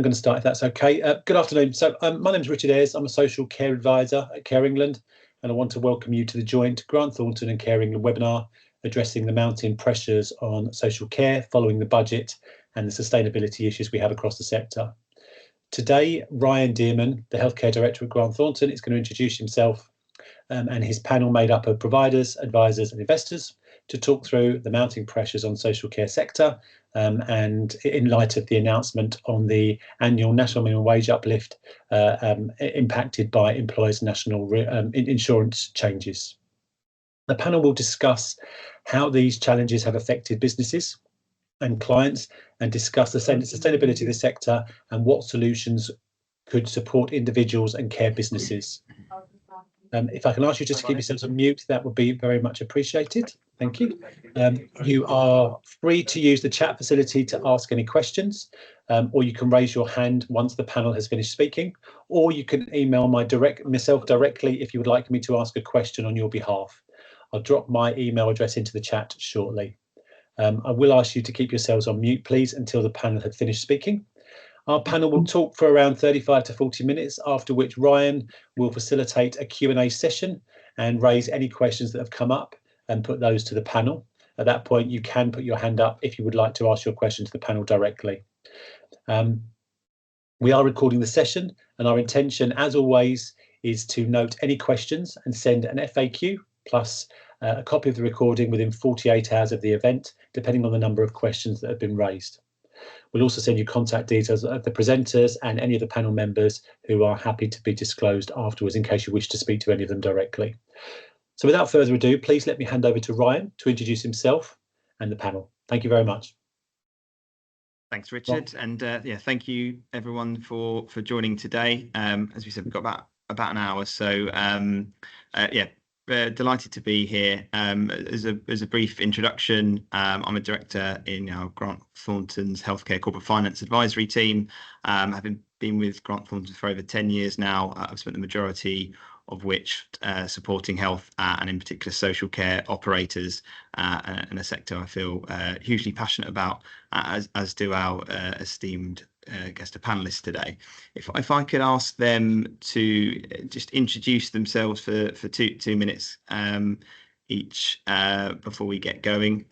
I'm going to start if that's okay. Good afternoon. So my name is Richard Ayres. I'm a social care advisor at Care England, and I want to welcome you to the joint Grant Thornton and Care England webinar addressing the mounting pressures on social care following the budget and the sustainability issues we have across the sector. Today, Ryan Dearman, the Healthcare Director at Grant Thornton, is going to introduce himself and his panel made up of providers, advisors and investors to talk through the mounting pressures on social care sector and in light of the announcement on the annual national minimum wage uplift impacted by employers' national insurance changes. The panel will discuss how these challenges have affected businesses and clients and discuss the sustainability of the sector and what solutions could support individuals and care businesses. If I can ask you just to keep yourselves on mute, that would be very much appreciated. Thank you. You are free to use the chat facility to ask any questions, or you can raise your hand once the panel has finished speaking, or you can email myself directly if you would like me to ask a question on your behalf. I'll drop my email address into the chat shortly. I will ask you to keep yourselves on mute, please, until the panel had finished speaking. Our panel will talk for around 35 to 40 minutes, after which Ryan will facilitate a Q&A session and raise any questions that have come up and put those to the panel. At that point, you can put your hand up if you would like to ask your question to the panel directly. We are recording the session, and our intention, as always, is to note any questions and send an FAQ plus a copy of the recording within 48 hours of the event, depending on the number of questions that have been raised. We'll also send you contact details of the presenters and any of the panel members who are happy to be disclosed afterwards in case you wish to speak to any of them directly. So without further ado, please let me hand over to Ryan to introduce himself and the panel. Thank you very much. Thanks, Richard. And yeah, thank you everyone for joining today. As we said, we've got about an hour. So yeah, delighted to be here. As a brief introduction, I'm a director in our Grant Thornton's Healthcare Corporate Finance Advisory team. I've been with Grant Thornton for over 10 years now. I've spent the majority of which supporting health and in particular social care operators in a sector I feel hugely passionate about, as do our esteemed guest panelists today. If I could ask them to just introduce themselves for two minutes each before we get going.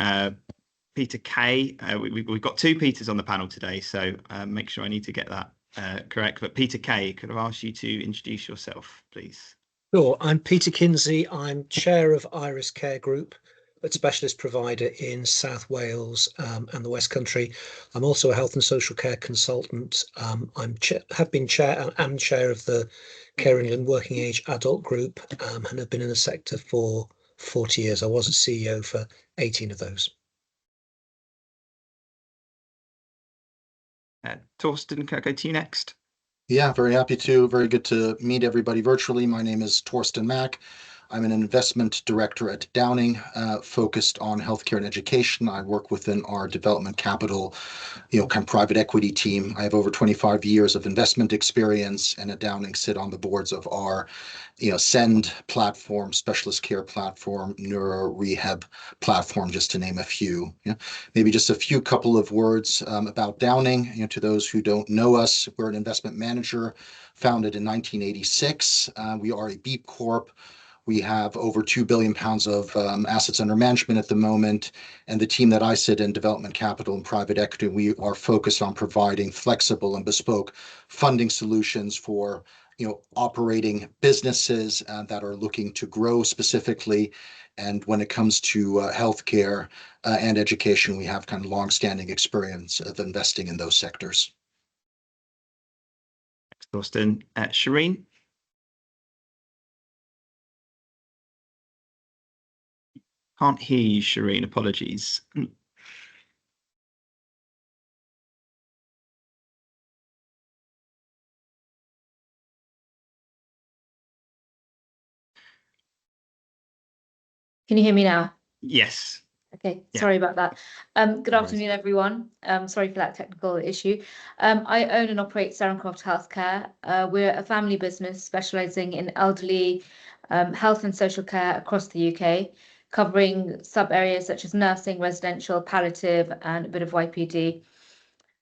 Peter Kay, we've got two Peters on the panel today, so make sure I need to get that correct. But Peter Kay, could I ask you to introduce yourself, please? Sure. I'm Peter Kinsey. I'm chair of Iris Care Group, a specialist provider in South Wales and the West Country. I'm also a health and social care consultant. Have been chair and chair of the Care England Working Age Adult Group and have been in the sector for 40 years. I was a CEO for 18 of those. Thorsten, can I go to you next? Yeah, very happy to. Very good to meet everybody virtually. My name is Thorsten Mack. I'm an investment director at Downing, focused on healthcare and education. I work within our development capital, kind of private equity team. I have over 25 years of investment experience, and at Downing sit on the boards of our, SEND platform, specialist care platform, neuro rehab platform, just to name a few. Maybe just a few couple of words about Downing. To those who don't know us, we're an investment manager founded in 1986. We are a B Corp. We have over £2 billion of assets under management at the moment. And the team that I sit in, development capital and private equity, we are focused on providing flexible and bespoke funding solutions for operating businesses that are looking to grow specifically. And when it comes to healthcare and education, we have kind of long-standing experience of investing in those sectors. Thanks, Thorsten. Shireen? Can't hear you, Shireen. Apologies. Can you hear me now? Yes. Okay, Yeah. Sorry about that. Good afternoon, everyone. Sorry for that technical issue. I own and operate Sarencroft Healthcare. We're a family business specialising in elderly health and social care across the UK, covering sub-areas such as nursing, residential, palliative, and a bit of YPD.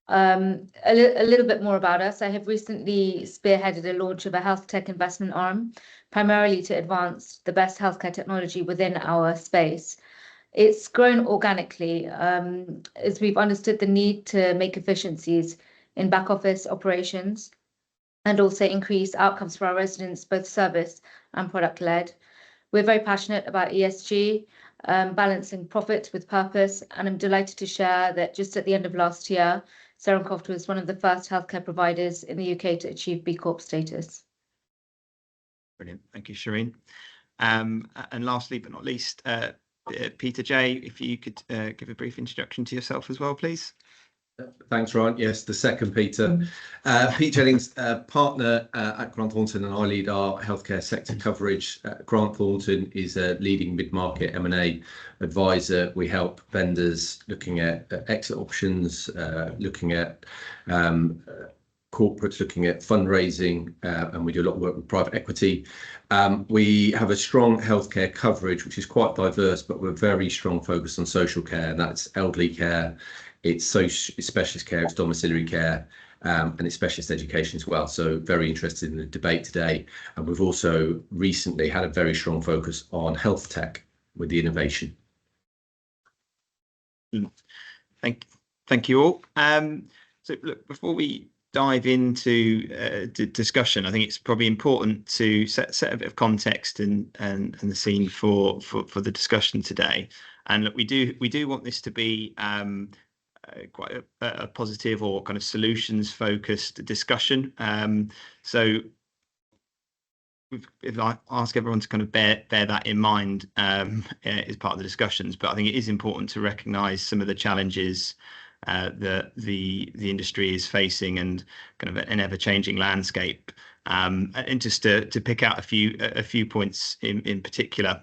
A little bit more about us. I have recently spearheaded a launch of a health tech investment arm, primarily to advance the best healthcare technology within our space. It's grown organically as we've understood the need to make efficiencies in back office operations and also increase outcomes for our residents, both service and product led. We're very passionate about ESG, balancing profit with purpose, and I'm delighted to share that just at the end of last year, Croft was one of the first healthcare providers in the UK to achieve B Corp status. Brilliant. Thank you, Shireen. And lastly, but not least, Peter J, if you could give a brief introduction to yourself as well, please. Thanks, Ryan. Yes, the second Peter. Pete Jennings, partner at Grant Thornton, and I lead our healthcare sector coverage. Grant Thornton is a leading mid-market M&A advisor. We help vendors looking at exit options, looking at corporates, looking at fundraising, and we do a lot of work with private equity. We have a strong healthcare coverage, which is quite diverse, but we're very strong focus on social care, and that's elderly care. It's specialist care, it's domiciliary care, and it's specialist education as well. So very interested in the debate today. And we've also recently had a very strong focus on health tech with the innovation. Thank you all. So look, before we dive into discussion, I think it's probably important to set a bit of context and the scene for the discussion today. And look, we do want this to be quite a positive or kind of solutions focused discussion. So if I ask everyone to kind of bear that in mind as part of the discussions, but I think it is important to recognise some of the challenges that the industry is facing and kind of an ever-changing landscape. And just to pick out a few points in particular,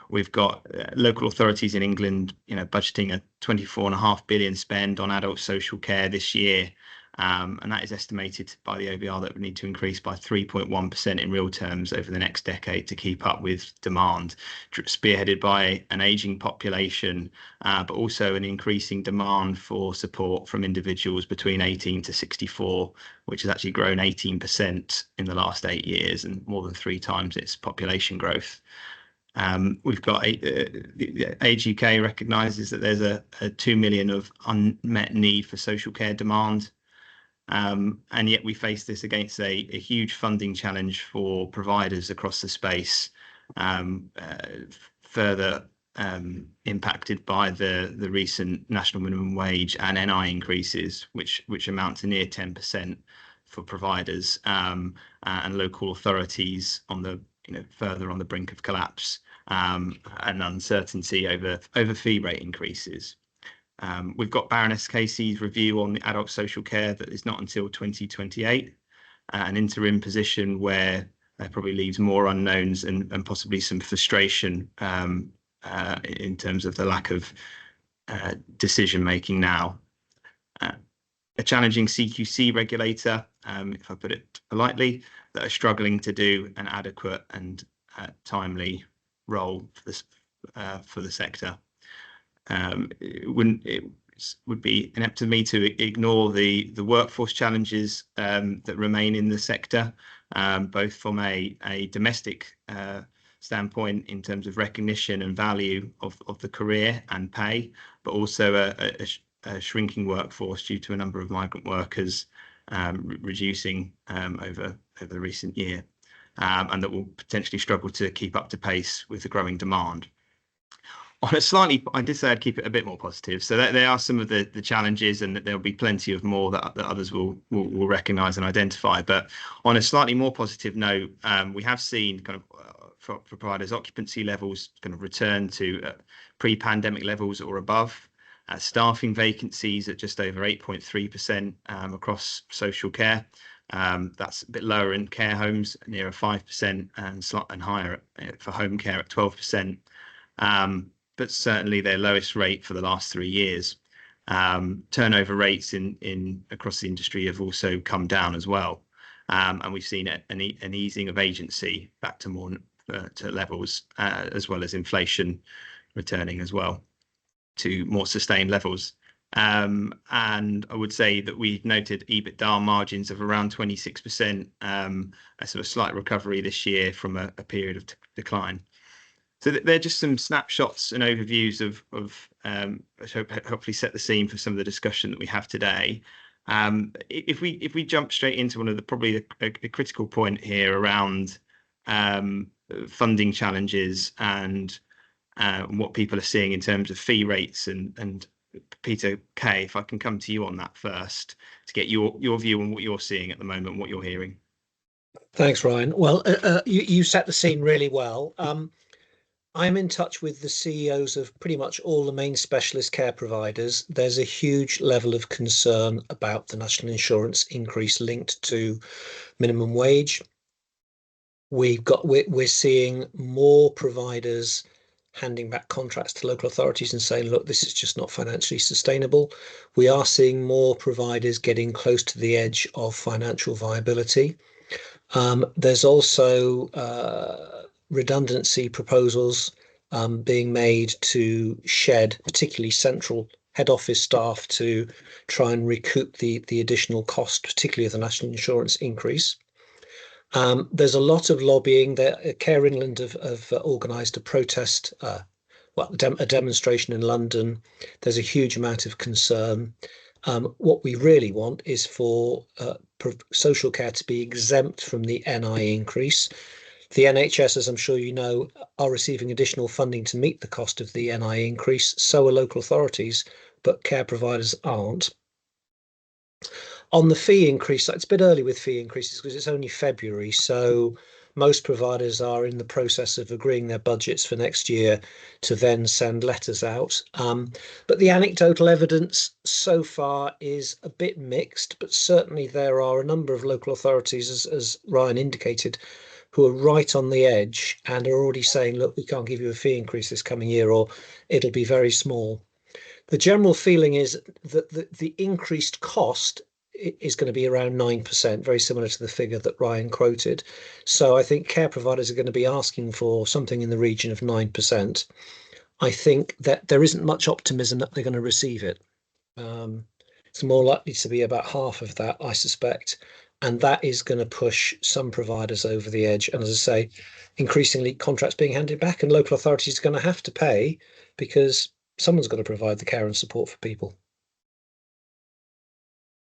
we've got local authorities in England, budgeting a 24.5 billion spend on adult social care this year, and that is estimated by the OBR that we need to increase by 3.1% in real terms over the next decade to keep up with demand, spearheaded by an ageing population, but also an increasing demand for support from individuals between 18 to 64, which has actually grown 18% in the last 8 years and more than 3 times its population growth. We've got Age UK recognises that there's a 2 million of unmet need for social care demand. And yet we face this against a huge funding challenge for providers across the space, further impacted by the recent national minimum wage and NI increases, which amount to near 10% for providers, and local authorities on the further on the brink of collapse, and uncertainty over fee rate increases. We've got Baroness Casey's review on the adult social care that is not until 2028, an interim position where that probably leaves more unknowns and possibly some frustration in terms of the lack of decision making now. A challenging CQC regulator, if I put it politely, that are struggling to do an adequate and timely role for the sector. It would be inept of me to ignore the workforce challenges that remain in the sector, both from a domestic standpoint in terms of recognition and value of the career and pay, but also a shrinking workforce due to a number of migrant workers reducing over the recent year, and that will potentially struggle to keep up to pace with the growing demand. On a slightly, I did say I'd keep it a bit more positive. So there are some of the challenges, and that there'll be plenty of more that others will recognise and identify. But on a slightly more positive note, we have seen kind of for providers occupancy levels kind of return to pre-pandemic levels or above. Staffing vacancies at just over 8.3% across social care. That's a bit lower in care homes, near 5%, and higher for home care at 12%. But certainly their lowest rate for the last 3 years. Turnover rates in across the industry have also come down as well, and we've seen an easing of agency back to more to levels, as well as inflation returning as well to more sustained levels. And I would say that we noted EBITDA margins of around 26%, a sort of slight recovery this year from a period of decline. So they're just some snapshots and overviews of which hopefully set the scene for some of the discussion that we have today. If we jump straight into one of the probably a critical point here around funding challenges and what people are seeing in terms of fee rates, and Peter Kay, if I can come to you on that first to get your view on what you're seeing at the moment, what you're hearing. Thanks, Ryan. Well, you set the scene really well. I'm in touch with the CEOs of pretty much all the main specialist care providers. There's a huge level of concern about the national insurance increase linked to minimum wage. We're seeing more providers handing back contracts to local authorities and saying, look, this is just not financially sustainable. We are seeing more providers getting close to the edge of financial viability. There's also redundancy proposals being made to shed particularly central head office staff to try and recoup the additional cost, particularly of the national insurance increase. There's a lot of lobbying. Care England have organised a protest, a demonstration in London. There's a huge amount of concern. What we really want is for social care to be exempt from the NI increase. The NHS, as I'm sure you know, are receiving additional funding to meet the cost of the NI increase. So are local authorities, but care providers aren't. On the fee increase, it's a bit early with fee increases because it's only February. So most providers are in the process of agreeing their budgets for next year to then send letters out. But the anecdotal evidence so far is a bit mixed, but certainly there are a number of local authorities, as Ryan indicated, who are right on the edge and are already saying, look, we can't give you a fee increase this coming year, or it'll be very small. The general feeling is that the increased cost is going to be around 9%, very similar to the figure that Ryan quoted. So I think care providers are going to be asking for something in the region of 9%. I think that there isn't much optimism that they're going to receive it. It's more likely to be about half of that, I suspect. And that is going to push some providers over the edge. And as I say, increasingly contracts being handed back, and local authorities are going to have to pay because someone's got to provide the care and support for people.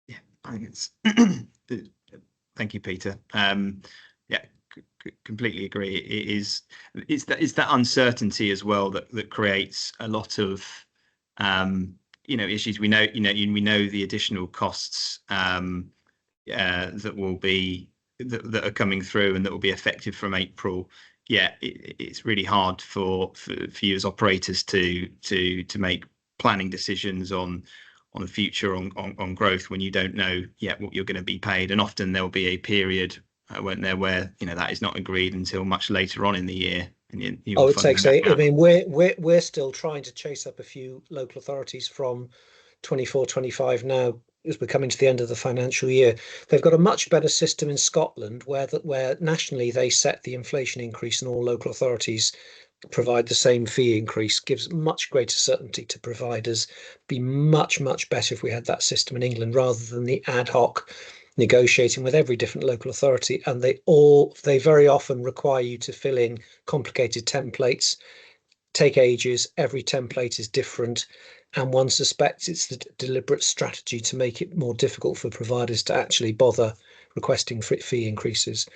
Yeah, I think it's thank you, Peter. Yeah, completely agree. It's that uncertainty as well that creates a lot of issues. We know the additional costs that will be that are coming through and that will be effective from April. Yeah, it's really hard for you as operators to make planning decisions on the future, on growth, when you don't know yet what you're going to be paid. And often there'll be a period, won't there, where that is not agreed until much later on in the year. And it takes I mean, we're still trying to chase up a few local authorities from 24-25 now, as we're coming to the end of the financial year. They've got a much better system in Scotland where nationally they set the inflation increase and all local authorities provide the same fee increase. Gives much greater certainty to providers. Be much better if we had that system in England rather than the ad hoc negotiating with every different local authority, and they very often require you to fill in complicated templates, take ages. Every template is different, and one suspects it's the deliberate strategy to make it more difficult for providers to actually bother requesting fee increases.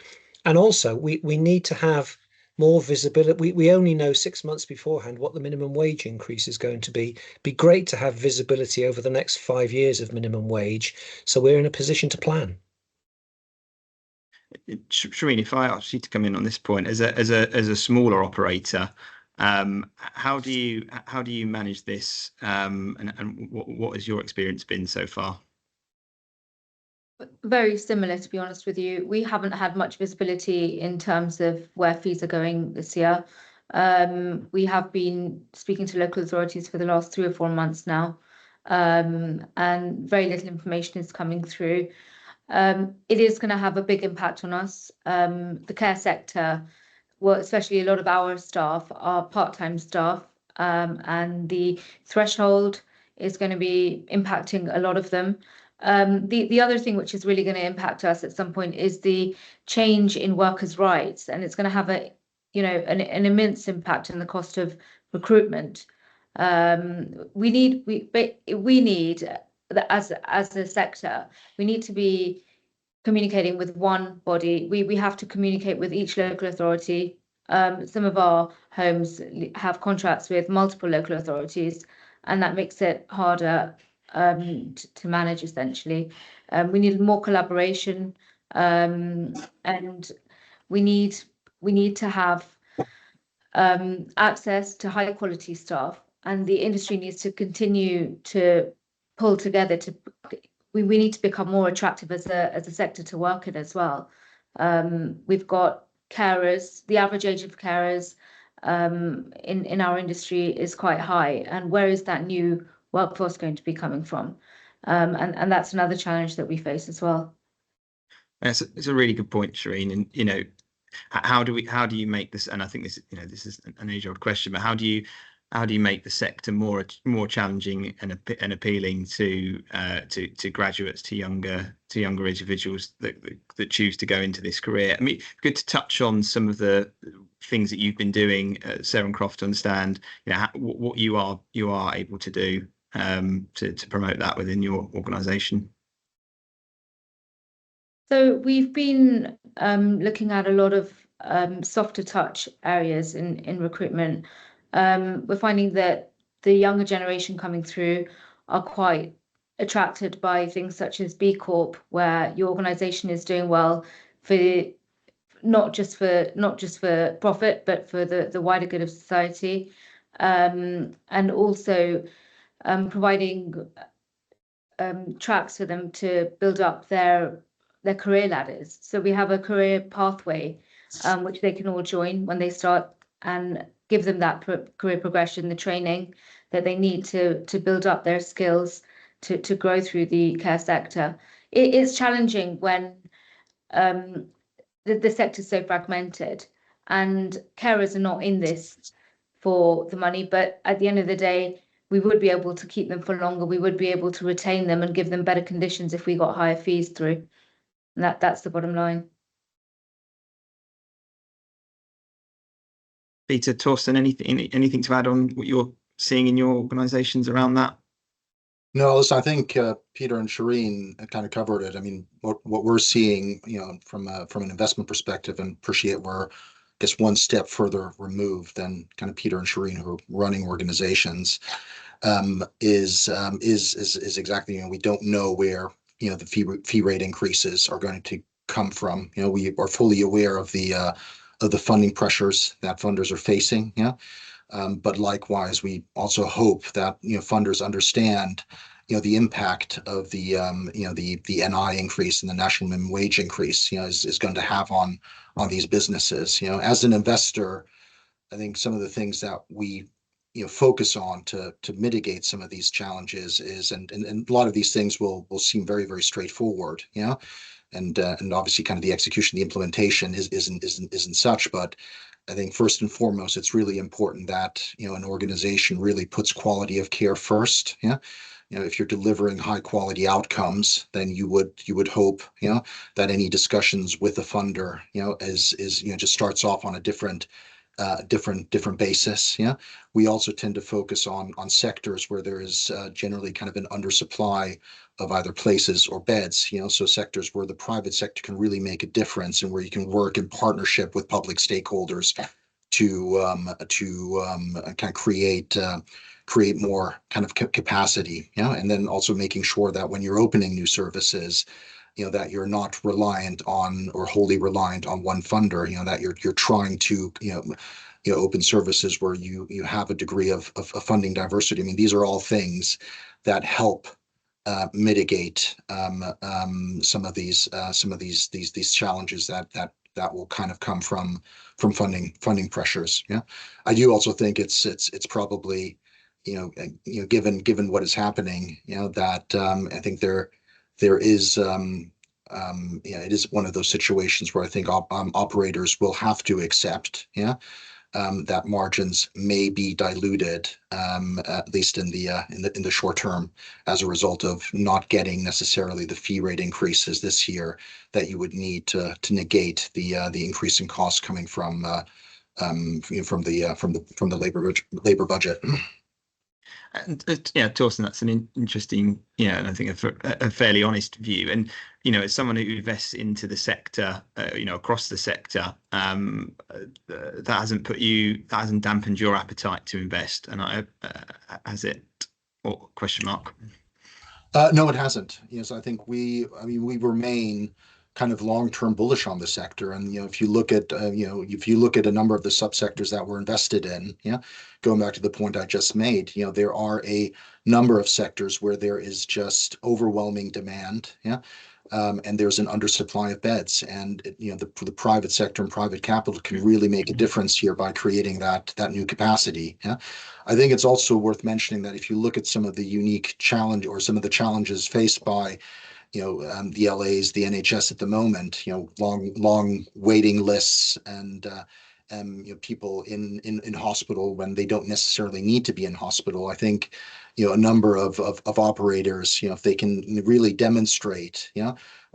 And also, we need to have more visibility. We only know 6 months beforehand what the minimum wage increase is going to be. Be great to have visibility over the next 5 years of minimum wage, so we're in a position to plan. Shireen, if I ask you to come in on this point, as a smaller operator, how do you manage this, and what has your experience been so far? Very similar, to be honest with you. We haven't had much visibility in terms of where fees are going this year. We have been speaking to local authorities for the last 3 or 4 months now, and very little information is coming through. It is going to have a big impact on us. The care sector, well, especially a lot of our staff are part-time staff, and the threshold is going to be impacting a lot of them. The other thing which is really going to impact us at some point is the change in workers' rights, and it's going to have an immense impact on the cost of recruitment. We need as a sector, we need to be communicating with one body. We have to communicate with each local authority. Some of our homes have contracts with multiple local authorities, and that makes it harder to manage, essentially. We need more collaboration, and we need to have access to high quality staff, and the industry needs to continue to pull together we need to become more attractive as a sector to work in as well. We've got carers. The average age of carers in our industry is quite high, and where is that new workforce going to be coming from? And that's another challenge that we face as well. It's a really good point, Shireen. And how do you make this? And I think this is an age-old question, but how do you make the sector more challenging and appealing to graduates, to younger individuals that choose to go into this career? I mean, good to touch on some of the things that you've been doing at Sarencroft to understand, what you are able to do to promote that within your organisation. So we've been looking at a lot of softer touch areas in recruitment. We're finding that the younger generation coming through are quite attracted by things such as B Corp, where your organisation is doing well for not just for profit, but for the wider good of society, and also providing tracks for them to build up their career ladders. So we have a career pathway which they can all join when they start, and give them that career progression, the training that they need to build up their skills to grow through the care sector. It is challenging when the sector is so fragmented, and carers are not in this for the money, but at the end of the day, we would be able to keep them for longer. We would be able to retain them and give them better conditions if we got higher fees through. And that's the bottom line. Peter, Thorsten, anything to add on what you're seeing in your organisations around that? No, listen, I think Peter and Shireen kind of covered it. I mean, what we're seeing, from an investment perspective, and appreciate we're, I guess, one step further removed than kind of Peter and Shireen, who are running organizations, is exactly, we don't know where the fee rate increases are going to come from. We are fully aware of the funding pressures that funders are facing. But likewise, we also hope that funders understand the impact of the NI increase and the national minimum wage increase is going to have on these businesses. As an investor, I think some of the things that we focus on to mitigate some of these challenges is, and a lot of these things will seem very, very straightforward, and obviously kind of the execution, the implementation isn't such, but I think first and foremost, it's really important that an organization really puts quality of care first. If you're delivering high quality outcomes, then you would hope that any discussions with the funder is just starts off on a different basis. We also tend to focus on sectors where there is generally kind of an undersupply of either places or beds. So sectors where the private sector can really make a difference, and where you can work in partnership with public stakeholders to kind of create more kind of capacity. And then also making sure that when you're opening new services, that you're not reliant on, or wholly reliant on, one funder. That you're trying to open services where you have a degree of funding diversity. I mean, these are all things that help mitigate some of these challenges that will kind of come from funding pressures. I do also think it's probably given what is happening, that I think there is it is one of those situations where I think operators will have to accept that margins may be diluted, at least in the short term, as a result of not getting necessarily the fee rate increases this year that you would need to negate the increase in costs coming from the labor budget. And yeah, Thorsten, that's an interesting, and I think a fairly honest view. And as someone who invests into the sector, across the sector, that hasn't dampened your appetite to invest, and has it? Or question mark? No, it hasn't. So I think we remain kind of long-term bullish on the sector. And if you look at a number of the subsectors that we're invested in, going back to the point I just made, there are a number of sectors where there is just overwhelming demand, and there's an undersupply of beds, and the private sector and private capital can really make a difference here by creating that new capacity. I think it's also worth mentioning that if you look at some of the unique challenge or some of the challenges faced by the LAs, the NHS at the moment, long waiting lists, and people in hospital when they don't necessarily need to be in hospital. I think a number of operators, if they can really demonstrate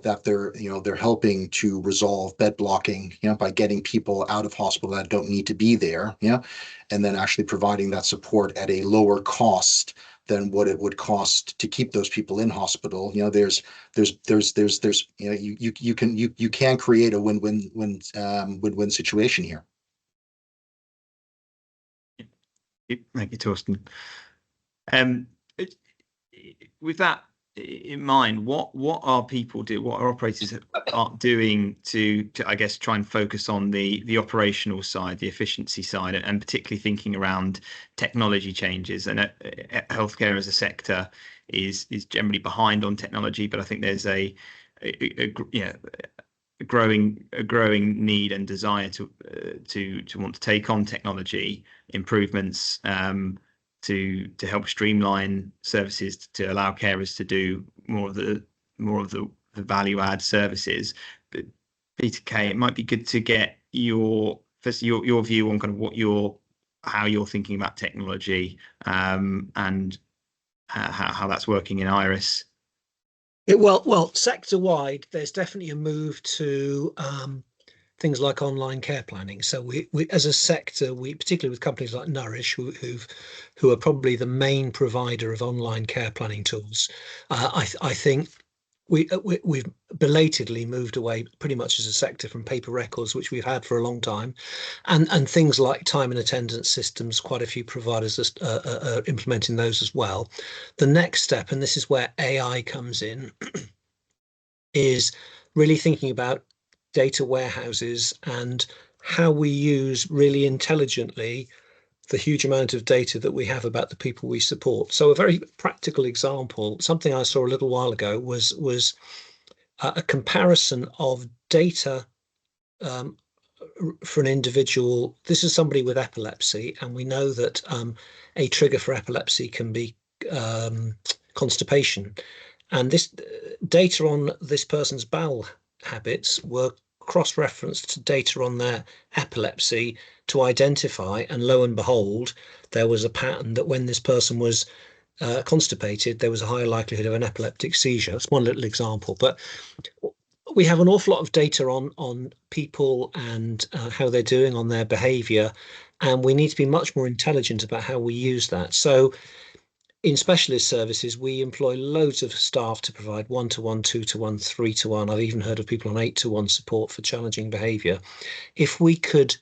that they're helping to resolve bed blocking by getting people out of hospital that don't need to be there, and then actually providing that support at a lower cost than what it would cost to keep those people in hospital. You can create a win-win situation here. Thank you, Thorsten. With that in mind, what are operators are doing to I guess try and focus on the operational side, the efficiency side, and particularly thinking around technology changes? And healthcare as a sector is generally behind on technology, but I think there's a growing need and desire to want to take on technology improvements to help streamline services, to allow carers to do more of the value add services. But Peter Kay, it might be good to get your view on kind of how you're thinking about technology, and how that's working in Iris. Well, sector-wide, there's definitely a move to things like online care planning. So we as a sector, particularly with companies like Nourish, who are probably the main provider of online care planning tools, I think we've belatedly moved away pretty much as a sector from paper records, which we've had for a long time, and things like time and attendance systems. Quite a few providers are implementing those as well. The next step, and this is where AI comes in, is really thinking about data warehouses and how we use really intelligently the huge amount of data that we have about the people we support. So a very practical example, something I saw a little while ago, was a comparison of data for an individual. This is somebody with epilepsy, and we know that a trigger for epilepsy can be constipation. And this data on this person's bowel habits were cross-referenced to data on their epilepsy to identify, and lo and behold, there was a pattern that when this person was constipated, there was a higher likelihood of an epileptic seizure. It's one little example, but we have an awful lot of data on people and how they're doing, on their behavior, and we need to be much more intelligent about how we use that. So in specialist services, we employ loads of staff to provide 1-to-1, 2-to-1, 3-to-1. I've even heard of people on 8-to-1 support for challenging behaviour. If we could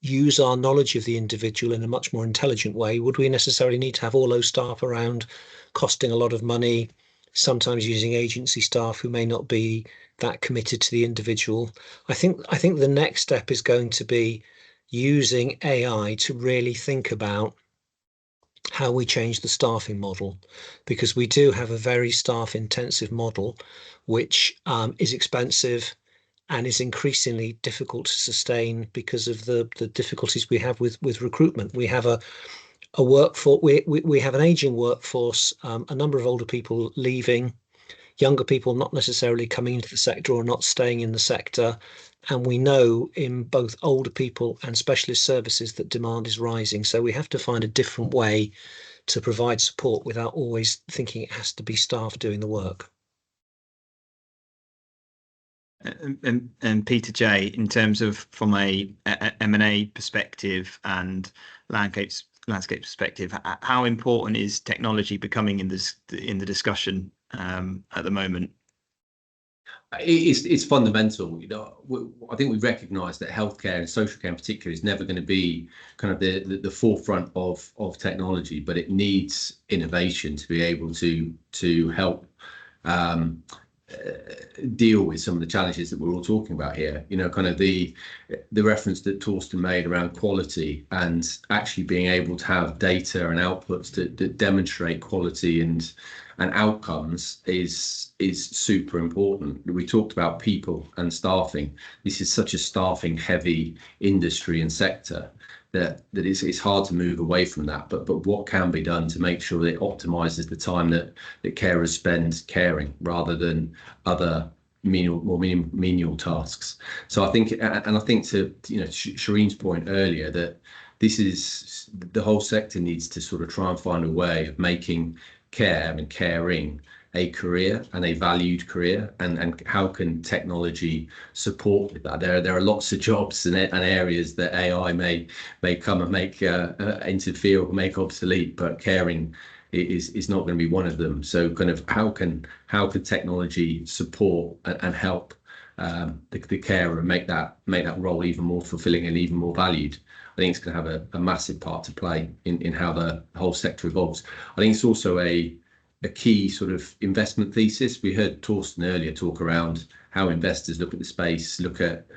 use our knowledge of the individual in a much more intelligent way, would we necessarily need to have all those staff around, costing a lot of money, sometimes using agency staff who may not be that committed to the individual? I think the next step is going to be using AI to really think about how we change the staffing model, because we do have a very staff intensive model, which is expensive and is increasingly difficult to sustain because of the difficulties we have with recruitment. We have a workforce, we have an aging workforce, a number of older people leaving, younger people not necessarily coming into the sector or not staying in the sector. And we know in both older people and specialist services that demand is rising. So we have to find a different way to provide support without always thinking it has to be staff doing the work. And Peter J, in terms of from a M&A perspective and landscape perspective, how important is technology becoming in the discussion at the moment? It's fundamental. I think we recognise that healthcare and social care in particular is never going to be kind of the forefront of technology, but it needs innovation to be able to help deal with some of the challenges that we're all talking about here. Kind of the reference that Thornton made around quality and actually being able to have data and outputs that demonstrate quality and outcomes is super important. We talked about people and staffing. This is such a staffing heavy industry and sector that it's hard to move away from that. But what can be done to make sure that it optimizes the time that carers spend caring rather than other more menial tasks. So I think to Shireen's point earlier, that this is the whole sector needs to sort of try and find a way of making care and caring a career and a valued career, and how can technology support with that? There are lots of jobs and areas that AI may come and make interfere or make obsolete, but caring is not going to be one of them. So kind of how can technology support and help the carer and make that role even more fulfilling and even more valued? I think it's going to have a massive part to play in how the whole sector evolves. I think it's also a key sort of investment thesis. We heard Thornton earlier talk around how investors look at the space, despite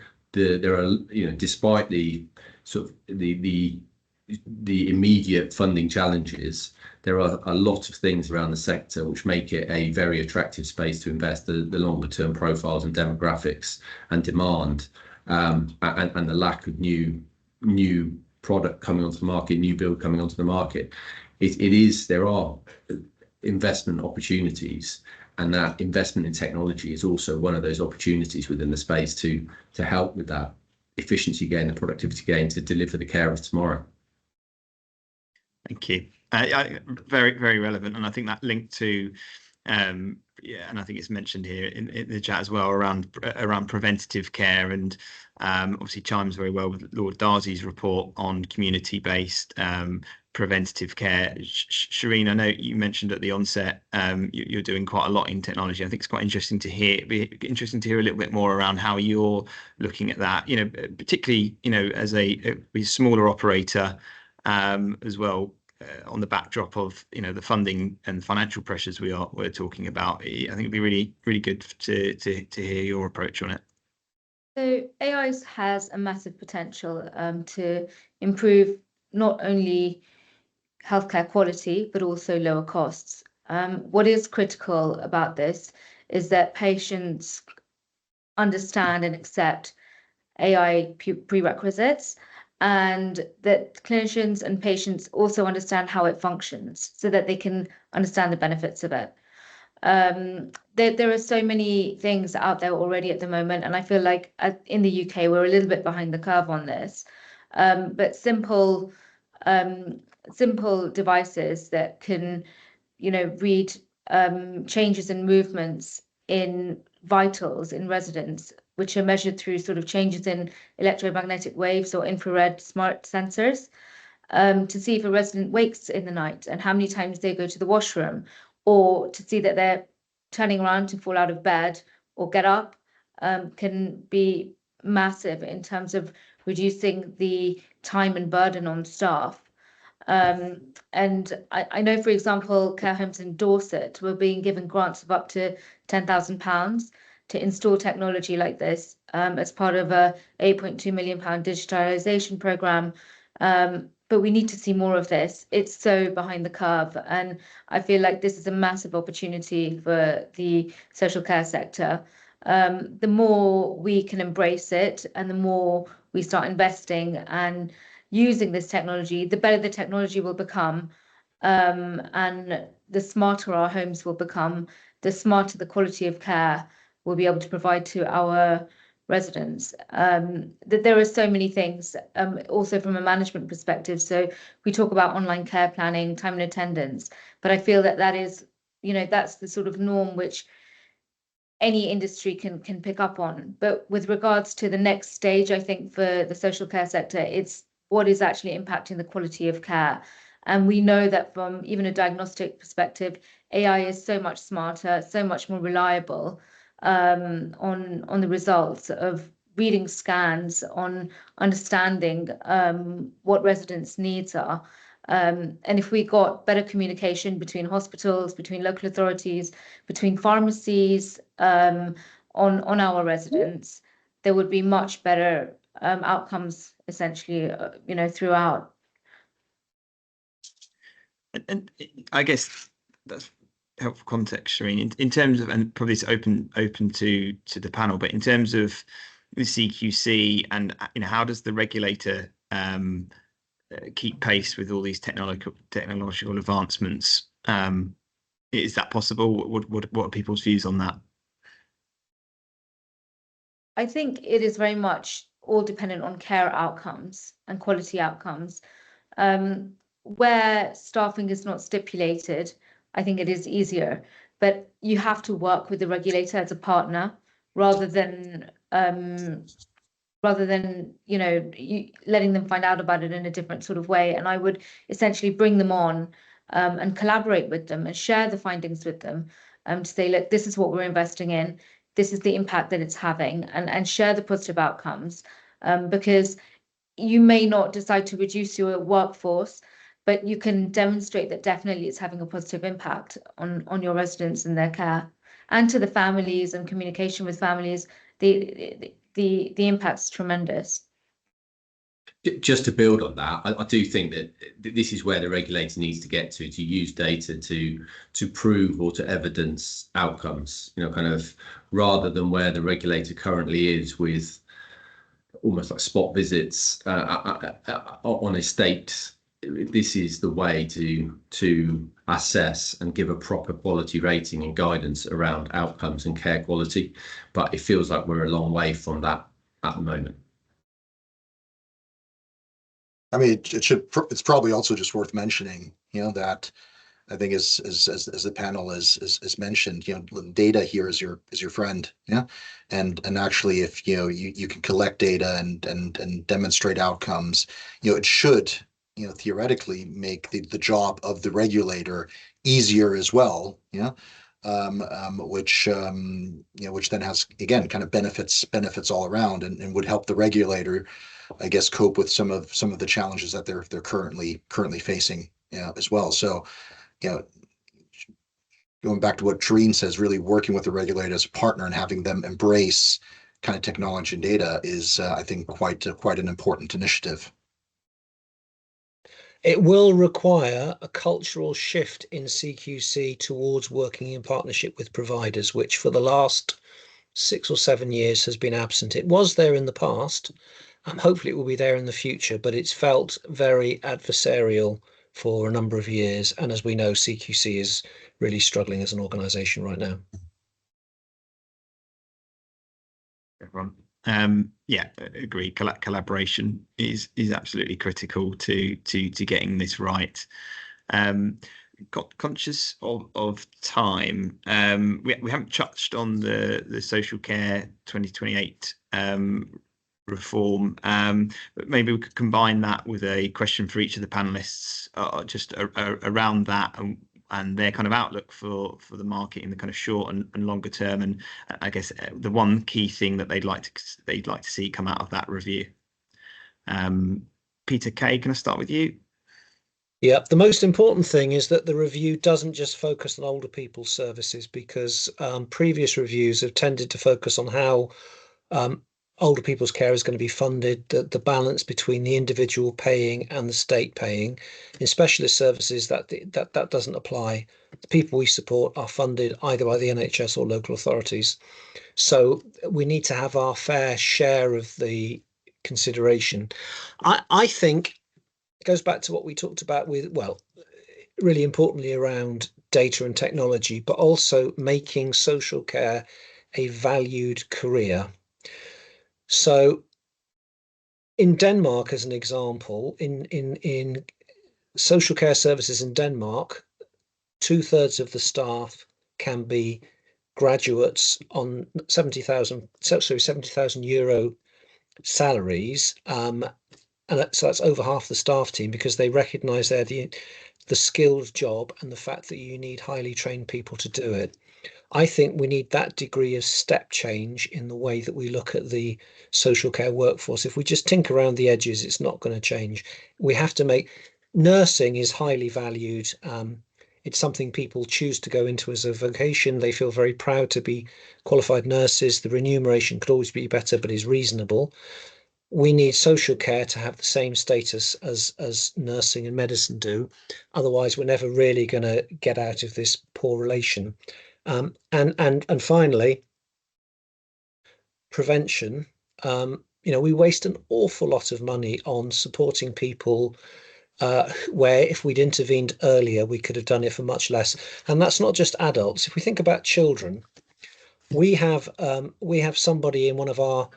the sort of the immediate funding challenges, there are a lot of things around the sector which make it a very attractive space to invest. The longer term profiles and demographics and demand, and the lack of new product coming onto the market, new build coming onto the market. There are investment opportunities, and that investment in technology is also one of those opportunities within the space to help with that efficiency gain, the productivity gain, to deliver the care of tomorrow. Thank you. Very, very relevant, and I think that linked to and I think it's mentioned here in the chat as well around preventative care, and obviously chimes very well with Lord Darcy's report on community-based preventative care. Shireen, I know you mentioned at the onset you're doing quite a lot in technology. I think it's quite interesting to hear. It'd be interesting to hear a little bit more around how you're looking at that. Particularly as a smaller operator as well. On the backdrop of the funding and financial pressures we're talking about, I think it'd be really, really good to hear your approach on it. So AI has a massive potential to improve not only healthcare quality but also lower costs. What is critical about this is that patients understand and accept AI prerequisites, and that clinicians and patients also understand how it functions so that they can understand the benefits of it. There are so many things out there already at the moment, and I feel like in the UK we're a little bit behind the curve on this. But simple devices that can, read changes and movements in vitals in residents, which are measured through sort of changes in electromagnetic waves or infrared smart sensors, to see if a resident wakes in the night and how many times they go to the washroom, or to see that they're turning around to fall out of bed or get up, can be massive in terms of reducing the time and burden on staff. And I know, for example, care homes in Dorset were being given grants of up to £10,000 to install technology like this as part of a £8.2 million digitalisation programme. But we need to see more of this. It's so behind the curve, and I feel like this is a massive opportunity for the social care sector. The more we can embrace it and the more we start investing and using this technology, the better the technology will become, and the smarter our homes will become, the smarter the quality of care we'll be able to provide to our residents. That there are so many things, also from a management perspective. So we talk about online care planning, time and attendance, but I feel that that is, that's the sort of norm which any industry can pick up on. But with regards to the next stage, I think for the social care sector, it's what is actually impacting the quality of care. And we know that from even a diagnostic perspective, AI is so much smarter, so much more reliable on the results of reading scans, on understanding what residents' needs are. And if we got better communication between hospitals, between local authorities, between pharmacies, on our residents, there would be much better outcomes, essentially, throughout. And I guess that's helpful context, Shireen, in terms of, and probably it's open to the panel, but in terms of the CQC and how does the regulator keep pace with all these technological advancements? Is that possible? What are people's views on that? I think it is very much all dependent on care outcomes and quality outcomes. Where staffing is not stipulated, I think it is easier, but you have to work with the regulator as a partner rather than letting them find out about it in a different sort of way. And I would essentially bring them on and collaborate with them and share the findings with them to say, look, this is what we're investing in. This is the impact that it's having, and share the positive outcomes, because you may not decide to reduce your workforce, but you can demonstrate that definitely it's having a positive impact on your residents and their care, and to the families and communication with families. The impact's tremendous. Just to build on that, I do think that this is where the regulator needs to get to use data to prove or to evidence outcomes, kind of, rather than where the regulator currently is with almost like spot visits on estates. This is the way to assess and give a proper quality rating and guidance around outcomes and care quality. But it feels like we're a long way from that at the moment. I mean, it's probably also just worth mentioning, that I think as the panel has mentioned, data here is your friend, yeah, and actually, if you can collect data and demonstrate outcomes, it should, theoretically make the job of the regulator easier as well, yeah, which then has, again, kind of benefits all around, and would help the regulator, I guess, cope with some of the challenges that they're currently facing, as well. So, going back to what Shireen says, really working with the regulator as a partner and having them embrace kind of technology and data is, I think, quite an important initiative. It will require a cultural shift in CQC towards working in partnership with providers, which for the last 6 or 7 years has been absent. It was there in the past, and hopefully it will be there in the future, but it's felt very adversarial for a number of years. And as we know, CQC is really struggling as an organisation right now. Everyone. Yeah, agree. Collaboration is absolutely critical to getting this right. Got conscious of time. We haven't touched on the social care 2028 reform, but maybe we could combine that with a question for each of the panelists, just around that and their kind of outlook for the market in the kind of short and longer term, and I guess the one key thing that they'd like to see come out of that review. Peter Kay, can I start with you? Yeah, the most important thing is that the review doesn't just focus on older people's services, because previous reviews have tended to focus on how older people's care is going to be funded, the balance between the individual paying and the state paying. In specialist services, that doesn't apply. The people we support are funded either by the NHS or local authorities. So we need to have our fair share of the consideration. I think it goes back to what we talked about with, well, really importantly around data and technology, but also making social care a valued career. So in Denmark, as an example, in social care services in Denmark, 2/3 of the staff can be graduates on 70,000 euro salaries. And so that's over half the staff team, because they recognise they're the skilled job and the fact that you need highly trained people to do it. I think we need that degree of step change in the way that we look at the social care workforce. If we just tinker around the edges, it's not going to change. We have to make nursing is highly valued. It's something people choose to go into as a vocation. They feel very proud to be qualified nurses. The remuneration could always be better, but is reasonable. We need social care to have the same status as nursing and medicine do. Otherwise, we're never really going to get out of this poor relation. And finally, prevention. We waste an awful lot of money on supporting people where if we'd intervened earlier, we could have done it for much less. And that's not just adults. If we think about children, we have somebody in one of our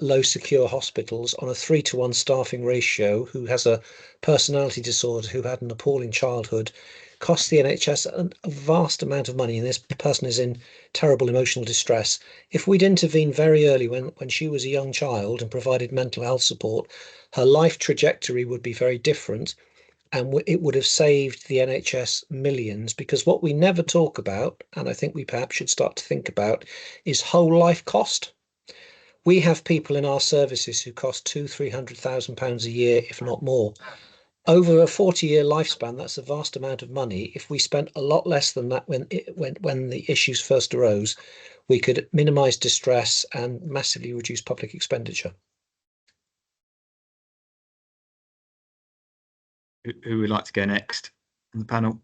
low secure hospitals on a 3-to-1 staffing ratio who has a personality disorder, who had an appalling childhood, costs the NHS a vast amount of money, and this person is in terrible emotional distress. If we'd intervened very early when she was a young child and provided mental health support, her life trajectory would be very different, and it would have saved the NHS millions. Because what we never talk about, and I think we perhaps should start to think about, is whole life cost. We have people in our services who cost £200,000-300,000 a year, if not more. Over a 40-year lifespan, that's a vast amount of money. If we spent a lot less than that when the issues first arose, we could minimise distress and massively reduce public expenditure. Who would like to go next on the panel?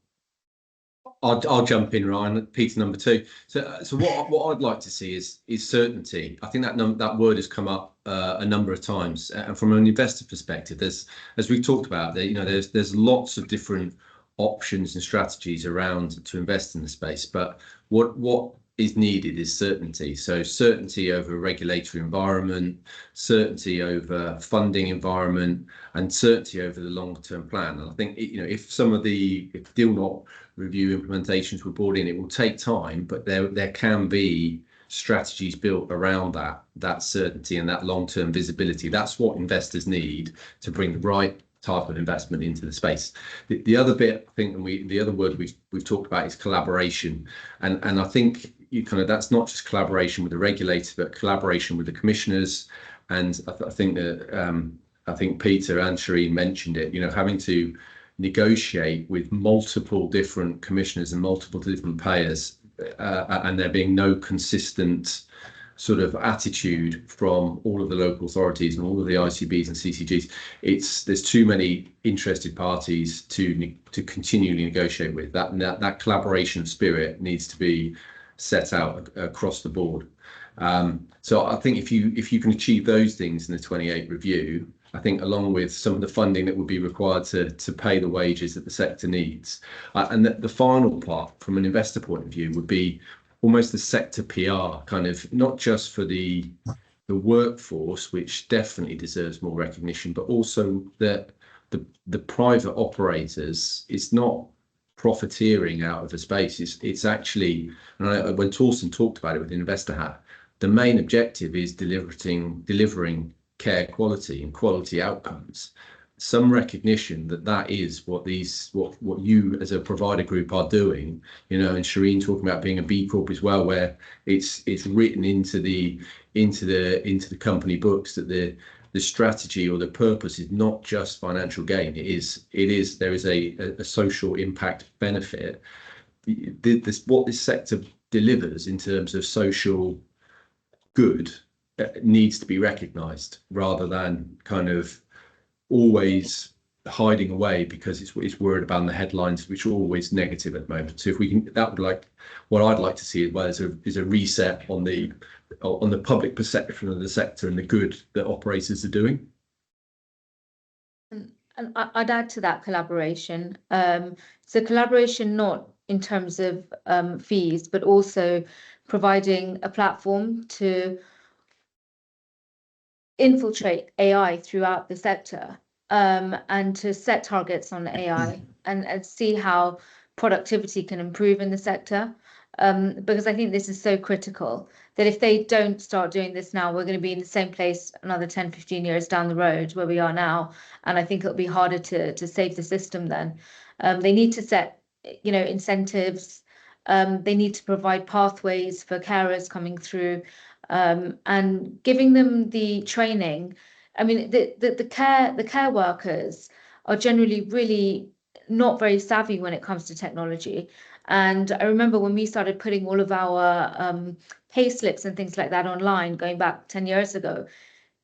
I'll jump in, Ryan. Peter, number 2. So what I'd like to see is certainty. I think that word has come up a number of times, and from an investor perspective, as we've talked about, there's lots of different options and strategies around to invest in the space. But what is needed is certainty. So certainty over regulatory environment, certainty over funding environment, and certainty over the long-term plan. And I think if some of the deal not review implementations were brought in, it will take time, but there can be strategies built around that certainty and that long-term visibility. That's what investors need to bring the right type of investment into the space. The other bit, I think, and the other word we've talked about is collaboration, and I think that's not just collaboration with the regulator, but collaboration with the commissioners. And I think that I think Peter and Shireen mentioned it. Having to negotiate with multiple different commissioners and multiple different payers, and there being no consistent sort of attitude from all of the local authorities and all of the ICBs and CCGs. There's too many interested parties to continually negotiate with. That collaboration spirit needs to be set out across the board. So I think if you can achieve those things in the 28 review, I think along with some of the funding that would be required to pay the wages that the sector needs, and the final part from an investor point of view would be almost the sector PR, kind of not just for the workforce, which definitely deserves more recognition, but also that the private operators. It's not profiteering out of a space. It's actually, and when Thornton talked about it with Investor Hat, the main objective is delivering care quality and quality outcomes. Some recognition that is what you as a provider group are doing, and Shireen talking about being a B Corp as well, where it's written into the company books that the strategy or the purpose is not just financial gain. There is a social impact benefit. What this sector delivers in terms of social good needs to be recognised, rather than kind of always hiding away because it's worried about the headlines, which are always negative at the moment. So if we can, that would like what I'd like to see as well is a reset on the public perception of the sector and the good that operators are doing. And I'd add to that collaboration. So collaboration not in terms of fees, but also providing a platform to infiltrate AI throughout the sector, and to set targets on AI and see how productivity can improve in the sector. Because I think this is so critical that if they don't start doing this now, we're going to be in the same place another 10, 15 years down the road where we are now. And I think it'll be harder to save the system then. They need to set, incentives. They need to provide pathways for carers coming through, and giving them the training. I mean, the care workers are generally really not very savvy when it comes to technology. And I remember when we started putting all of our pay slips and things like that online, going back 10 years ago,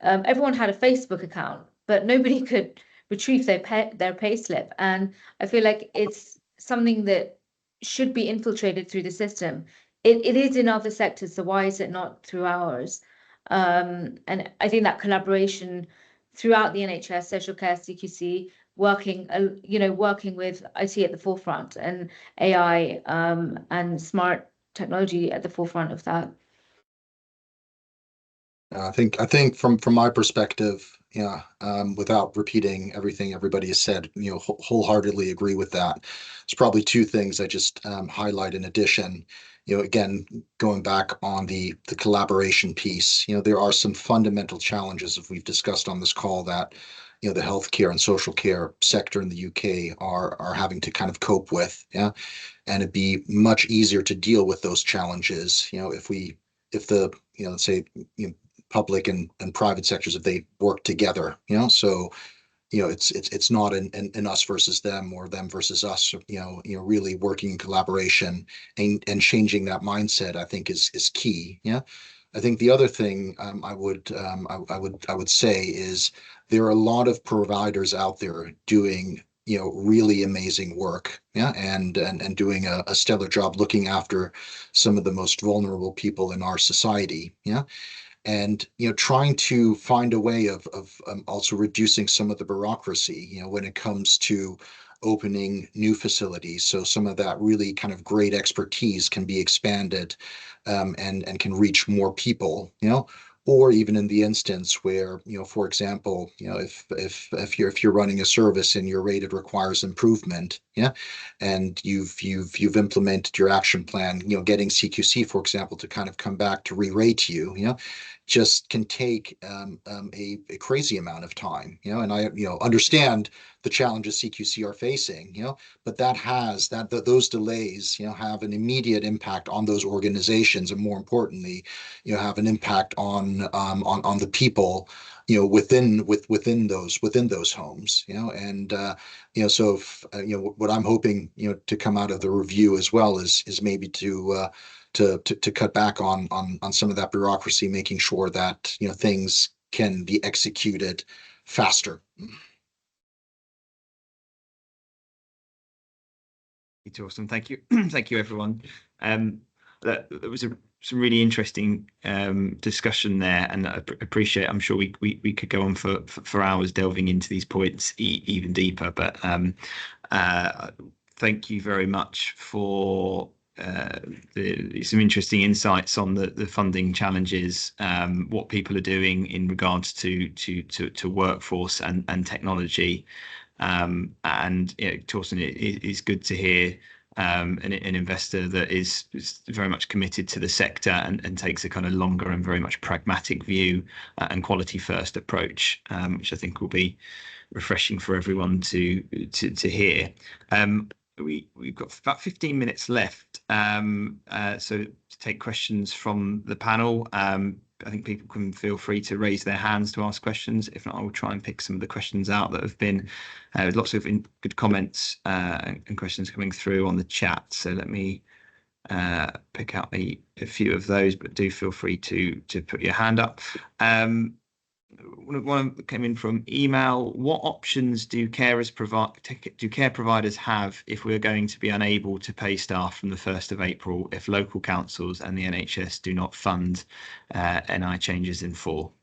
everyone had a Facebook account, but nobody could retrieve their pay slip. And I feel like it's something that should be infiltrated through the system. It is in other sectors, so why is it not through ours? And I think that collaboration throughout the NHS, social care, CQC, working with IT at the forefront and AI, and smart technology at the forefront of that. I think from my perspective, yeah, without repeating everything everybody has said, wholeheartedly agree with that. There's probably two things I just highlight in addition. Again, going back on the collaboration piece, there are some fundamental challenges, as we've discussed on this call, that the healthcare and social care sector in the UK are having to kind of cope with. Yeah, and it'd be much easier to deal with those challenges, if the let's say public and private sectors, if they work together, so it's not an us versus them or them versus us, really working in collaboration and changing that mindset, I think is key. Yeah, I think the other thing I would say is there are a lot of providers out there doing really amazing work, yeah, and doing a stellar job looking after some of the most vulnerable people in our society, yeah, and trying to find a way of also reducing some of the bureaucracy when it comes to opening new facilities, so some of that really kind of great expertise can be expanded, and can reach more people, or even in the instance where, for example, if you're running a service and your rate, it requires improvement, yeah, and you've implemented your action plan, getting CQC, for example, to kind of come back to re-rate you, just can take a crazy amount of time, and I understand the challenges CQC are facing, but those delays, have an immediate impact on those organizations, and more importantly, have an impact on the people, within those homes, and so what I'm hoping to come out of the review as well is maybe to cut back on some of that bureaucracy, making sure that things can be executed faster. It's awesome. Thank you. Thank you, everyone. There was some really interesting discussion there, and I appreciate. I'm sure we could go on for hours delving into these points even deeper. But thank you very much for some interesting insights on the funding challenges, what people are doing in regards to workforce and technology. And Thorsten, it is good to hear an investor that is very much committed to the sector and takes a kind of longer and very much pragmatic view and quality first approach, which I think will be refreshing for everyone to hear. We've got about 15 minutes left, so to take questions from the panel. I think people can feel free to raise their hands to ask questions. If not, I will try and pick some of the questions out that have been lots of good comments and questions coming through on the chat. So let me pick out a few of those, but do feel free to put your hand up. One came in from email. What options do care providers have if we're going to be unable to pay staff from the 1st of April if local councils and the NHS do not fund NI changes in full?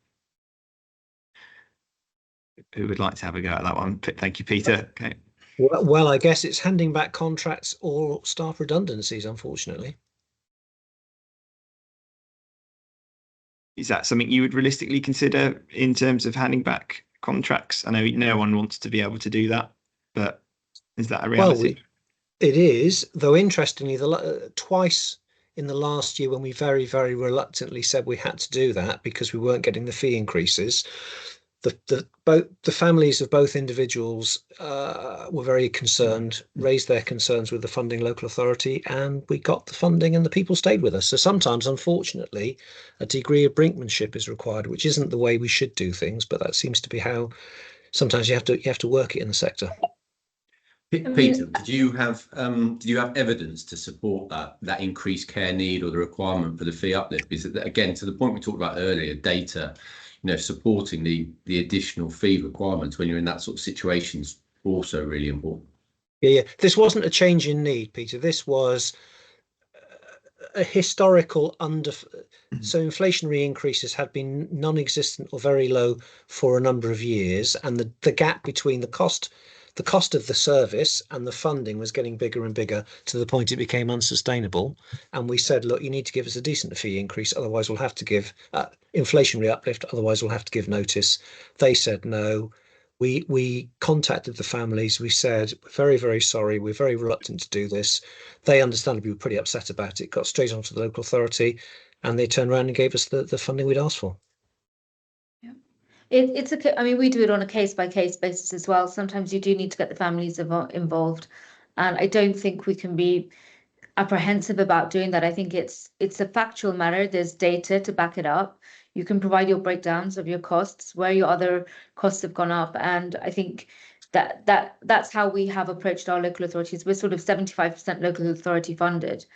Who would like to have a go at that one? Thank you, Peter. Okay. Well, I guess it's handing back contracts or staff redundancies, unfortunately. is that something you would realistically consider in terms of handing back contracts? I know no one wants to be able to do that, but is that a reality? Well, it is, though interestingly, twice in the last year when we very, very reluctantly said we had to do that because we weren't getting the fee increases, the families of both individuals were very concerned, raised their concerns with the funding local authority, and we got the funding and the people stayed with us. So sometimes, unfortunately, a degree of brinkmanship is required, which isn't the way we should do things, but that seems to be how sometimes you have to work it in the sector. Peter, did you have evidence to support that increased care need or the requirement for the fee uplift? Is it, again, to the point we talked about earlier, data, supporting the additional fee requirements when you're in that sort of situation is also really important. Yeah. This wasn't a change in need, Peter. This was a historical so inflationary increases had been non-existent or very low for a number of years, and the gap between the cost of the service and the funding was getting bigger and bigger to the point it became unsustainable. And we said, look, you need to give us a decent fee increase, otherwise we'll have to give inflationary uplift, otherwise we'll have to give notice. They said no. We contacted the families. We said, very, very sorry. We're very reluctant to do this. They understandably were pretty upset about it, got straight onto the local authority, and they turned around and gave us the funding we'd asked for. I mean, we do it on a case-by-case basis as well. Sometimes you do need to get the families involved, and I don't think we can be apprehensive about doing that. I think it's a factual matter. There's data to back it up. You can provide your breakdowns of your costs, where your other costs have gone up, and I think that's how we have approached our local authorities. We're sort of 75% local authority funded.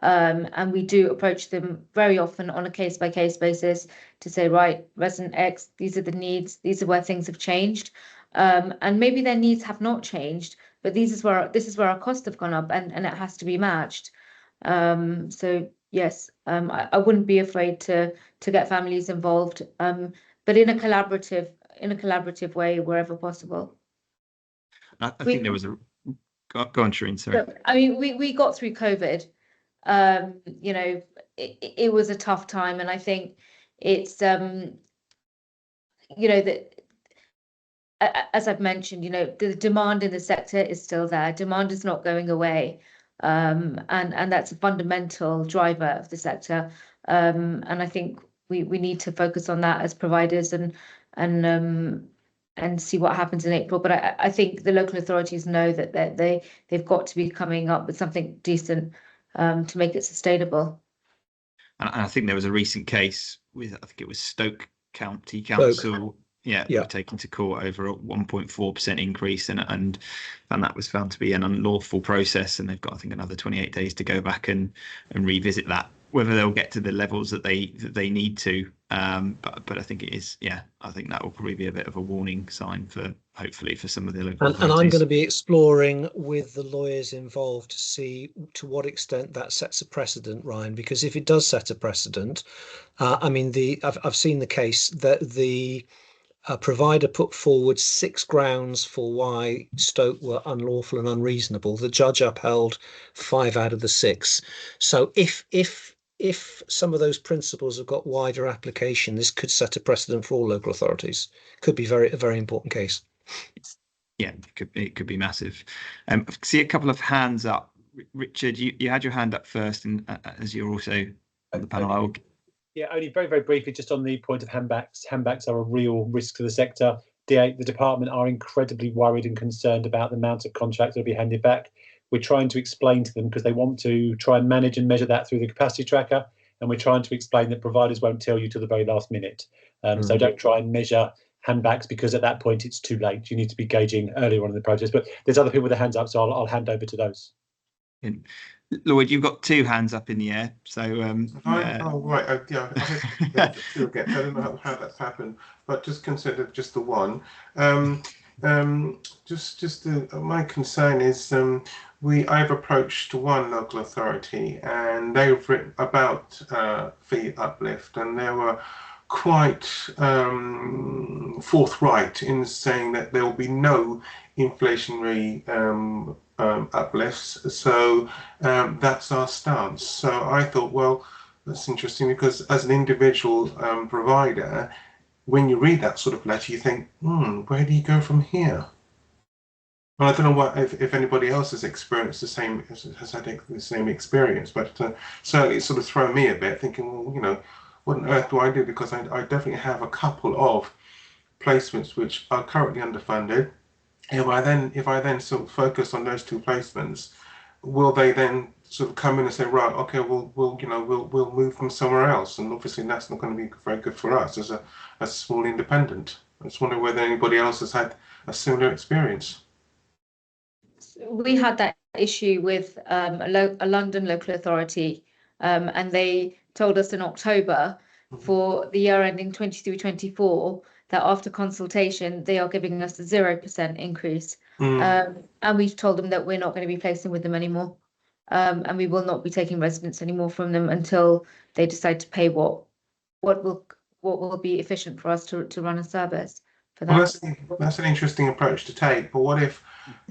And we do approach them very often on a case-by-case basis to say, right, resident X, these are the needs, these are where things have changed. And maybe their needs have not changed, but this is where our costs have gone up, and it has to be matched. So yes, I wouldn't be afraid to get families involved, but in a collaborative way wherever possible. I think there was a go on, Shireen, sorry. So, I mean, we got through COVID. It was a tough time, and I think it's that as I've mentioned, the demand in the sector is still there. Demand is not going away, and that's a fundamental driver of the sector. And I think we need to focus on that as providers and see what happens in April. But I think the local authorities know that they've got to be coming up with something decent to make it sustainable. And I think there was a recent case with, I think it was Stoke County Council, taken to court over a 1.4% increase, and that was found to be an unlawful process, and they've got, I think, another 28 days to go back and revisit that. Whether they'll get to the levels that they need to, but I think it is, I think that will probably be a bit of a warning sign for, hopefully, for some of the local authorities. And I'm going to be exploring with the lawyers involved to see to what extent that sets a precedent, Ryan, because if it does set a precedent, I've seen the case that the provider put forward 6 grounds for why Stoke were unlawful and unreasonable. The judge upheld 5 out of the 6. So if some of those principles have got wider application, this could set a precedent for all local authorities. Could be a very important case. Yeah, it could be massive. I see a couple of hands up. Richard, you had your hand up first, and as you're also on the panel, Yeah, only very, very briefly, just on the point of handbacks. Handbacks are a real risk to the sector. The department are incredibly worried and concerned about the amount of contracts that will be handed back. We're trying to explain to them, because they want to try and manage and measure that through the capacity tracker, and we're trying to explain that providers won't tell you till the very last minute. So don't try and measure handbacks, because at that point it's too late. You need to be gauging earlier on in the process. But there's other people with their hands up, so I'll hand over to those. Lloyd, you've got 2 hands up in the air. So oh right, I don't know how that's happened, but just consider just the one. My concern is I've approached one local authority, and they've written about fee uplift, and they were quite forthright in saying that there will be no inflationary uplifts. So that's our stance. So I thought, well, That's interesting, because as an individual provider, when you read that sort of letter, you think, where do you go from here? Well, I don't know what if anybody else has experienced the same, has had the same experience, but certainly it's sort of thrown me a bit, thinking, well, you know, what on earth do I do? Because I definitely have a couple of placements which are currently underfunded. If I then sort of focus on those 2 placements, will they then sort of come in and say, right, okay, we'll move them somewhere else? And obviously that's not going to be very good for us as a small independent. I just wonder whether anybody else has had a similar experience. We had that issue with a London local authority, and they told us in October for the year ending 23-24 that after consultation they are giving us a 0% increase, and we've told them that we're not going to be placing with them anymore, and we will not be taking residents anymore from them until they decide to pay what will be efficient for us to run a service for that. Well, that's an interesting approach to take. But what if,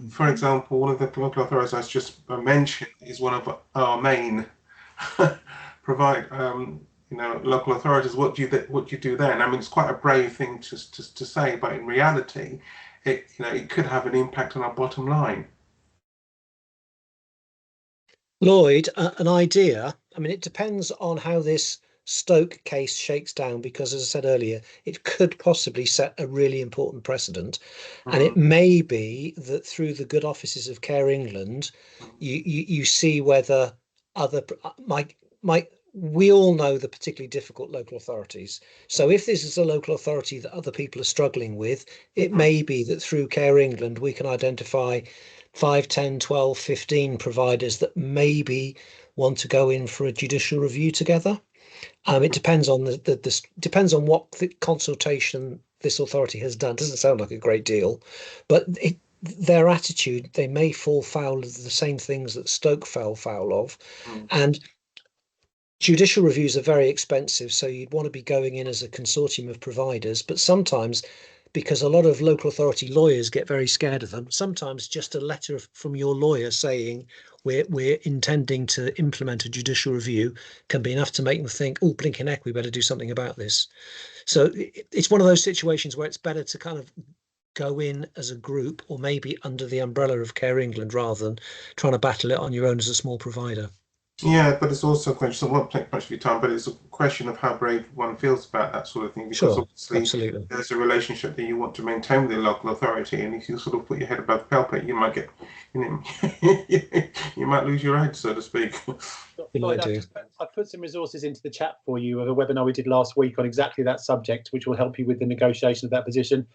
for example, one of the local authorities I just mentioned is one of our main local authorities? What do you do then? I mean, it's quite a brave thing to say, but in reality, it could have an impact on our bottom line. Lloyd, an idea. I mean, it depends on how this Stoke case shakes down, because as I said earlier, it could possibly set a really important precedent. And it may be that through the good offices of Care England, you see whether other we all know the particularly difficult local authorities. So if this is a local authority that other people are struggling with, it may be that through Care England we can identify 5, 10, 12, 15 providers that maybe want to go in for a judicial review together. It depends on depends on what the consultation this authority has done. Doesn't sound like a great deal, but their attitude, they may fall foul of the same things that Stoke fell foul of. And judicial reviews are very expensive, so you'd want to be going in as a consortium of providers. But sometimes, because a lot of local authority lawyers get very scared of them, sometimes just a letter from your lawyer saying we're intending to implement a judicial review can be enough to make them think, oh, blinking heck, we better do something about this. So it's one of those situations where it's better to kind of go in as a group, or maybe under the umbrella of Care England, rather than trying to battle it on your own as a small provider. Yeah, but it's also a question, I won't take much of your time, but it's a question of how brave one feels about that sort of thing, because obviously absolutely. There's a relationship that you want to maintain with the local authority, and if you sort of put your head above the parapet, you might get, you might lose your head, so to speak. I've put some resources into the chat for you of a webinar we did last week on exactly that subject, which will help you with the negotiation of that position.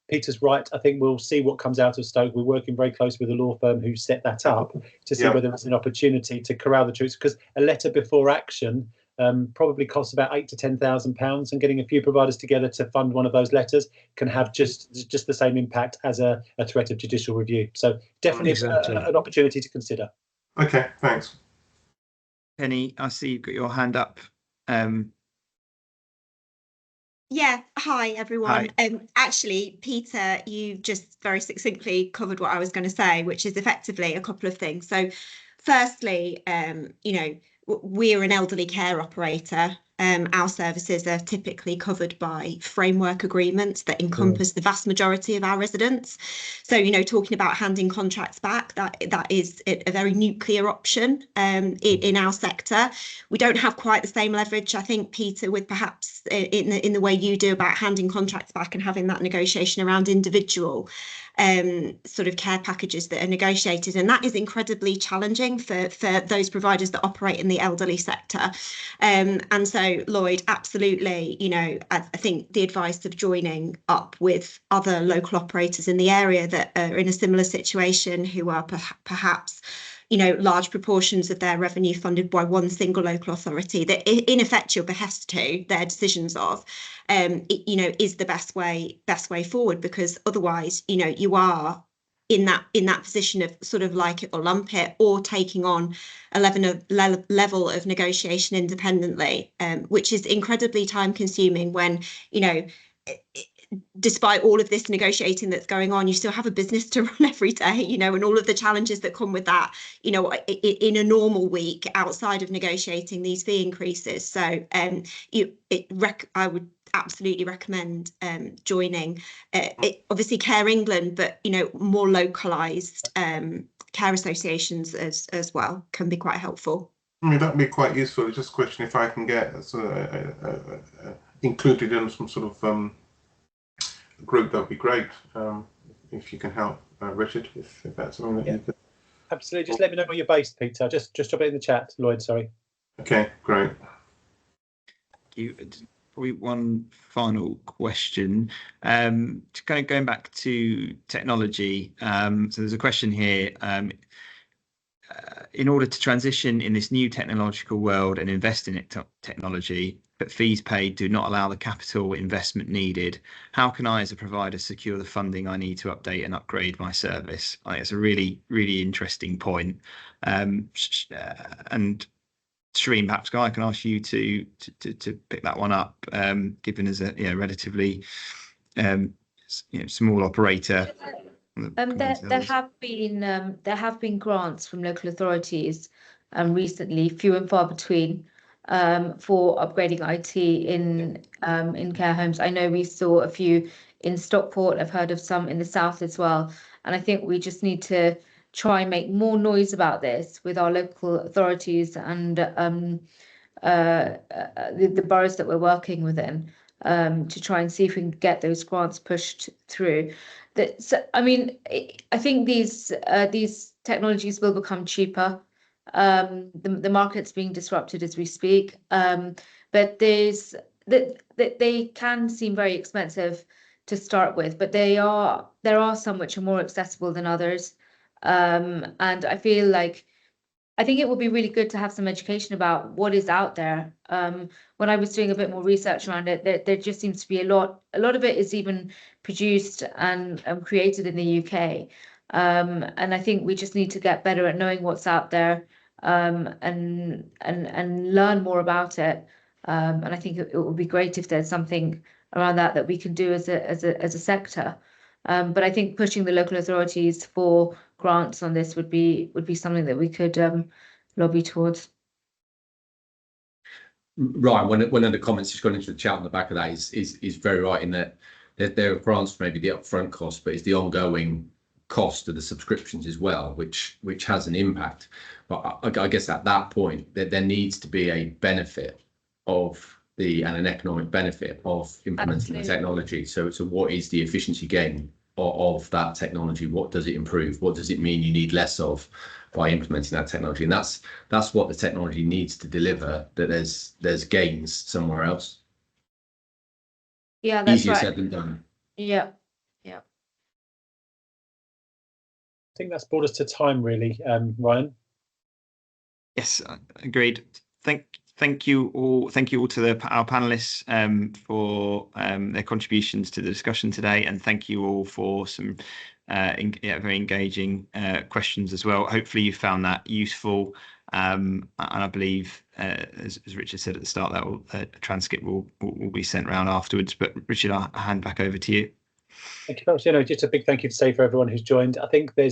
Peter's right. I think we'll see what comes out of Stoke. We're working very closely with the law firm who set that up to see whether there's an opportunity to corral the troops, because a letter before action probably costs about £8,000 to £10,000, and getting a few providers together to fund one of those letters can have just the same impact as a threat of judicial review. So definitely an opportunity to consider. Okay, thanks. Penny, I see you've got your hand up. Yeah, hi everyone. Hi. Actually, Peter, you just very succinctly covered what I was going to say, which is effectively a couple of things. So firstly, we're an elderly care operator. Our services are typically covered by framework agreements that encompass the vast majority of our residents. So, talking about handing contracts back, that is a very nuclear option in our sector. We don't have quite the same leverage, I think, Peter, with perhaps in the way you do about handing contracts back and having that negotiation around individual sort of care packages that are negotiated, and that is incredibly challenging for those providers that operate in the elderly sector. And so, Lloyd, absolutely, I think the advice of joining up with other local operators in the area that are in a similar situation, who are perhaps large proportions of their revenue funded by one single local authority, that in effect you're behest to their decisions of, is the best way forward, because otherwise, you are in that position of sort of like it or lump it, or taking on a level of negotiation independently, which is incredibly time consuming when, despite all of this negotiating that's going on, you still have a business to run every day, you know, and all of the challenges that come with that, you know, in a normal week outside of negotiating these fee increases. So I would absolutely recommend joining obviously Care England, but, you know, more localized care associations as well can be quite helpful. I mean, that'd be quite useful. It's just a question if I can get included in some sort of group, that'd be great. If you can help, Richard, if that's something that you could. Absolutely. Just let me know where you're based, Peter. Just drop it in the chat, Lloyd. Sorry. Okay, great. Probably one final question. Just kind of going back to technology. So there's a question here. In order to transition in this new technological world and invest in technology, but fees paid do not allow the capital investment needed, how can I as a provider secure the funding I need to update and upgrade my service? I think it's a really, really interesting point. And Shireen, perhaps I can ask you to pick that one up, given as a relatively small operator. There have been grants from local authorities recently, few and far between, for upgrading IT in care homes. I know we saw a few in Stockport. I've heard of some in the south as well, and I think we just need to try and make more noise about this with our local authorities and the boroughs that we're working within, to try and see if we can get those grants pushed through. I mean, I think these technologies will become cheaper. The market's being disrupted as we speak, but they can seem very expensive to start with, but there are some which are more accessible than others, and I think it would be really good to have some education about what is out there. When I was doing a bit more research around it, there just seems to be a lot of it is even produced and created in the UK. And I think we just need to get better at knowing what's out there, and learn more about it. And I think it would be great if there's something around that we can do as a sector. But I think pushing the local authorities for grants on this would be something that we could lobby towards. Right. One of the comments just gone into the chat on the back of that is very right, in that there are grants for maybe the upfront cost, but it's the ongoing cost of the subscriptions as well, which has an impact. But I guess at that point there needs to be a benefit and an economic benefit of implementing the technology. So what is the efficiency gain of that technology? What does it improve? What does it mean you need less of by implementing that technology? And that's what the technology needs to deliver, that there's gains somewhere else. Yeah, that's easier right. said than done. Yeah. I think that's brought us to time, really, Ryan. Yes, agreed. Thank you all. Thank you all to our panelists for their contributions to the discussion today, and thank you all for some very engaging questions as well. Hopefully you found that useful, and I believe, as Richard said at the start, that a transcript will be sent around afterwards. But Richard, I'll hand back over to you. Thank you very much. Just a big thank you to say for everyone who's joined. I think there's